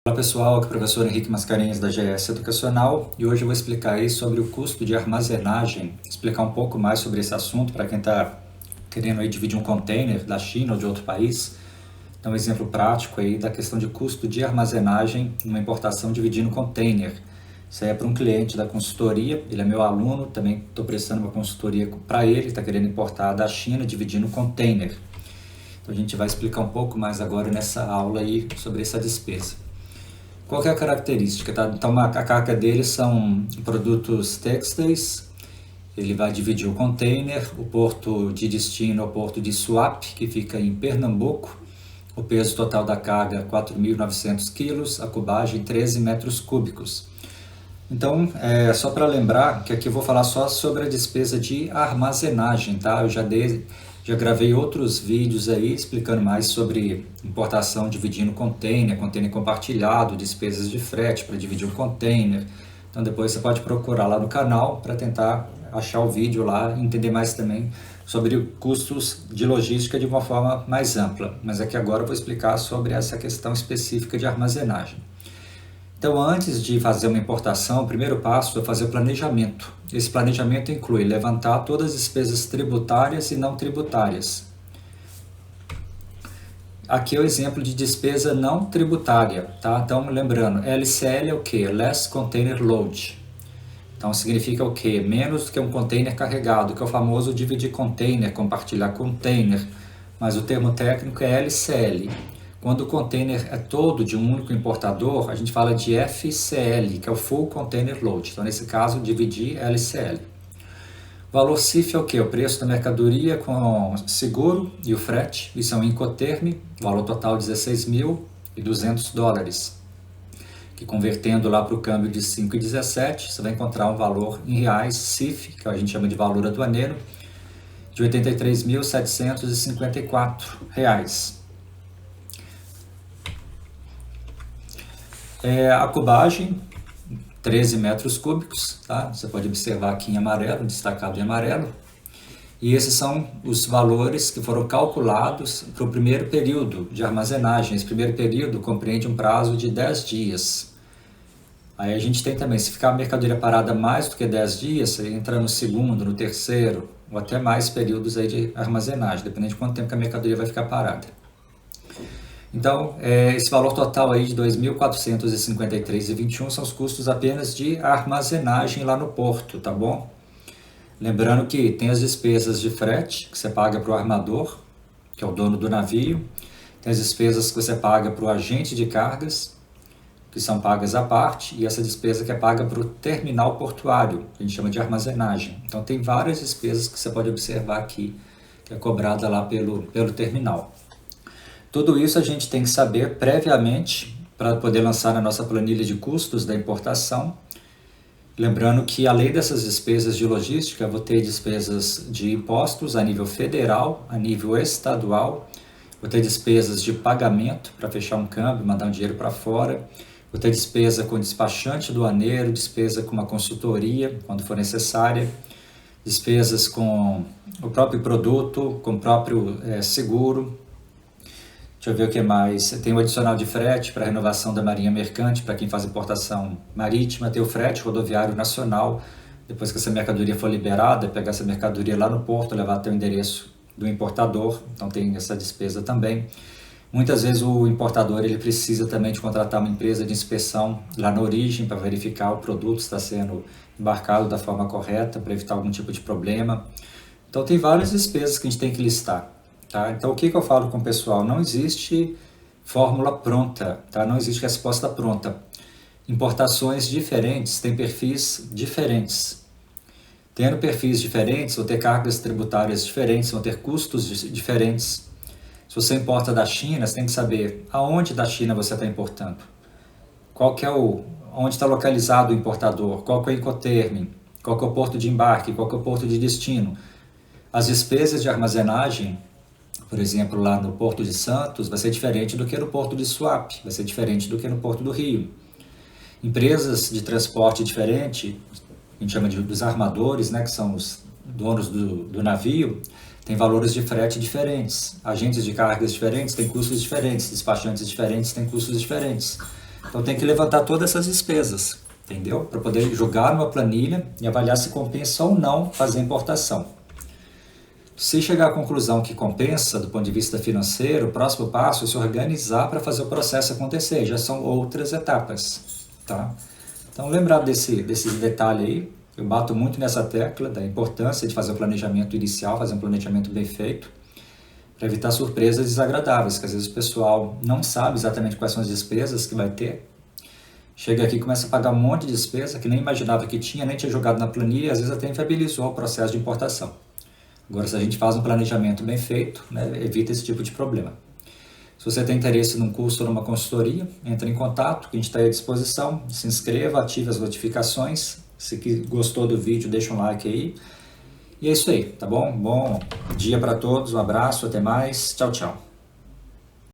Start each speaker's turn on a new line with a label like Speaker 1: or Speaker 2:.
Speaker 1: Olá pessoal, aqui é o professor Henrique Mascarenhas da GS Educacional e hoje eu vou explicar aí sobre o custo de armazenagem, explicar um pouco mais sobre esse assunto para quem está querendo aí dividir um container da China ou de outro país. Então, um exemplo prático aí da questão de custo de armazenagem numa importação dividindo container. Isso aí é para um cliente da consultoria, ele é meu aluno, também estou prestando uma consultoria para ele, está querendo importar da China dividindo container. Então a gente vai explicar um pouco mais agora nessa aula aí sobre essa despesa. Qual que é a característica? Tá? Então a carga dele são produtos têxteis, ele vai dividir o container, o porto de destino é o porto de Suape, que fica em Pernambuco, o peso total da carga 4.900 kg, a cubagem 13 metros cúbicos. Então, só para lembrar que aqui eu vou falar só sobre a despesa de armazenagem, tá? Eu já gravei outros vídeos aí explicando mais sobre importação dividindo container compartilhado, despesas de frete para dividir um container. Então depois você pode procurar lá no canal para tentar achar o vídeo lá e entender mais também sobre custos de logística de uma forma mais ampla. Mas aqui agora eu vou explicar sobre essa questão específica de armazenagem. Então, antes de fazer uma importação, o primeiro passo é fazer o planejamento. Esse planejamento inclui levantar todas as despesas tributárias e não tributárias. Aqui é o exemplo de despesa não tributária, tá? Então, lembrando, LCL é o quê? Less Container Load. Então, significa o quê? Menos do que um container carregado, que é o famoso dividir container, compartilhar container. Mas o termo técnico é LCL. Quando o container é todo de um único importador, a gente fala de FCL, que é o Full Container Load. Então, nesse caso, dividir LCL. O valor CIF é o quê? O preço da mercadoria com seguro e o frete. Isso é um Incoterm, valor total $16.200. Que convertendo lá para o câmbio de 5,17, você vai encontrar um valor em reais CIF, que a gente chama de valor aduaneiro, de R$ 83.754. A cubagem, 13 metros cúbicos, tá? Você pode observar aqui em amarelo, destacado em amarelo. E esses são os valores que foram calculados para o primeiro período de armazenagem. Esse primeiro período compreende um prazo de 10 dias. Aí a gente tem também, se ficar a mercadoria parada mais do que 10 dias, você entra no segundo, no terceiro, ou até mais períodos aí de armazenagem, dependendo de quanto tempo que a mercadoria vai ficar parada. Então, esse valor total aí de R$ 2.453,21 são os custos apenas de armazenagem lá no porto, tá bom? Lembrando que tem as despesas de frete, que você paga para o armador, que é o dono do navio. Tem as despesas que você paga para o agente de cargas, que são pagas à parte, e essa despesa que é paga para o terminal portuário, que a gente chama de armazenagem. Então, tem várias despesas que você pode observar aqui, que é cobrada lá pelo terminal. Tudo isso a gente tem que saber previamente para poder lançar na nossa planilha de custos da importação. Lembrando que além dessas despesas de logística, eu vou ter despesas de impostos a nível federal, a nível estadual, vou ter despesas de pagamento para fechar um câmbio, mandar um dinheiro para fora, vou ter despesa com despachante aduaneiro, despesa com uma consultoria, quando for necessária, despesas com o próprio produto, com o próprio seguro. Deixa eu ver o que mais. Tem o adicional de frete para renovação da marinha mercante, para quem faz importação marítima. Tem o frete rodoviário nacional, depois que essa mercadoria for liberada, pegar essa mercadoria lá no porto, levar até o endereço do importador. Então tem essa despesa também. Muitas vezes o importador ele precisa também de contratar uma empresa de inspeção lá na origem para verificar o produto está sendo embarcado da forma correta, para evitar algum tipo de problema. Então tem várias despesas que a gente tem que listar. Tá? Então, o que eu falo com o pessoal? Não existe fórmula pronta, tá? Não existe resposta pronta. Importações diferentes têm perfis diferentes. Tendo perfis diferentes, vão ter cargas tributárias diferentes, vão ter custos diferentes. Se você importa da China, você tem que saber aonde da China você está importando. Onde está localizado o importador, qual que é o Incoterm, qual que é o porto de embarque, qual que é o porto de destino. As despesas de armazenagem, por exemplo, lá no Porto de Santos, vai ser diferente do que no Porto de Suape, vai ser diferente do que no Porto do Rio. Empresas de transporte diferente, a gente chama dos armadores, né, que são os donos do navio, tem valores de frete diferentes. Agentes de cargas diferentes têm custos diferentes, despachantes diferentes têm custos diferentes. Então tem que levantar todas essas despesas, entendeu? Para poder jogar numa planilha e avaliar se compensa ou não fazer importação. Se chegar à conclusão que compensa do ponto de vista financeiro, o próximo passo é se organizar para fazer o processo acontecer. Já são outras etapas, tá? Então lembrar desse detalhe aí, eu bato muito nessa tecla da importância de fazer o planejamento inicial, fazer um planejamento bem feito, para evitar surpresas desagradáveis, que às vezes o pessoal não sabe exatamente quais são as despesas que vai ter, chega aqui e começa a pagar um monte de despesa que nem imaginava que tinha, nem tinha jogado na planilha e às vezes até inviabilizou o processo de importação. Agora, se a gente faz um planejamento bem feito, né, evita esse tipo de problema. Se você tem interesse num curso ou numa consultoria, entre em contato, que a gente está à disposição, se inscreva, ative as notificações, se gostou do vídeo, deixa um like aí. E é isso aí, tá bom? Bom dia para todos, um abraço, até mais, tchau, tchau.